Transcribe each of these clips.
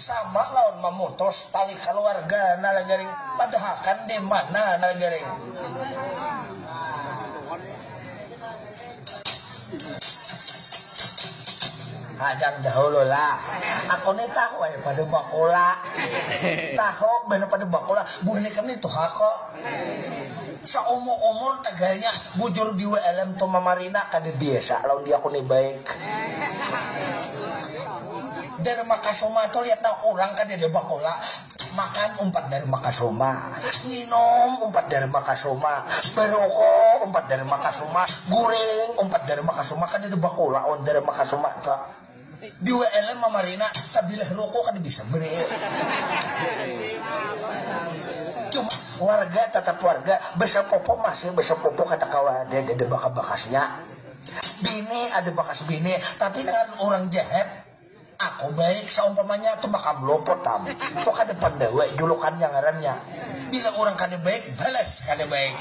sama lawan memutus tali keluarga nalagaring padahakan di mana nalagaring ajang dahulu lah aku nih tahu ya pada bakula tahu bener pada bakula boleh kami tuh aku seumur tegalnya bujur di WLM tuh Mamarina kada biasa lawan dia aku nih baik dari Makasoma tuh lihat nah orang kan dia bakula makan umpat dari Makasoma minum umpat dari Makasoma berokok umpat dari Makasoma goreng umpat dari Makasoma kan dia bakula on dari Makasoma tuh di WLM Mamarina sabilah rokok kan bisa beri cuma warga tetap warga besar popo masih besar popo kata kawan ada bakas-bakasnya bini ada bakas bini tapi dengan orang jahat aku baik seumpamanya tuh makam lopot tamu kok ada pandawa julukan yang ngarannya bila orang kada baik balas kada baik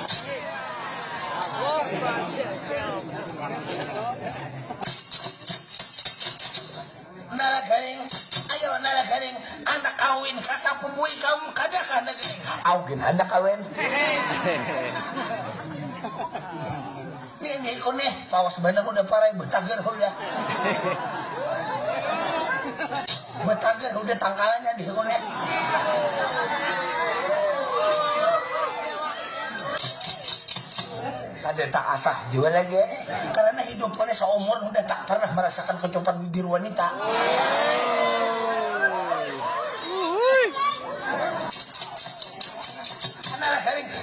nalagaring ayo nalagaring anak kawin kasapupui kamu kada ka nalagaring augin anak kawin ini ko nih tawas bener udah parai betager udah betager udah tangkalannya di sini kada tak asah juga lagi karena hidupnya seumur udah tak pernah merasakan kecupan bibir wanita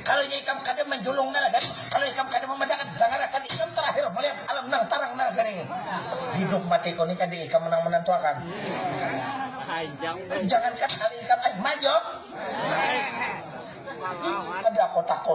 kalau ikam kada menjulung nalagaring kalau ikam kada membedakan sangarakan ikam terakhir melihat alam nang tarang nalagaring hidup mati ko ni kada ikam menang tuakan jangankan kali ikam maju kada aku takut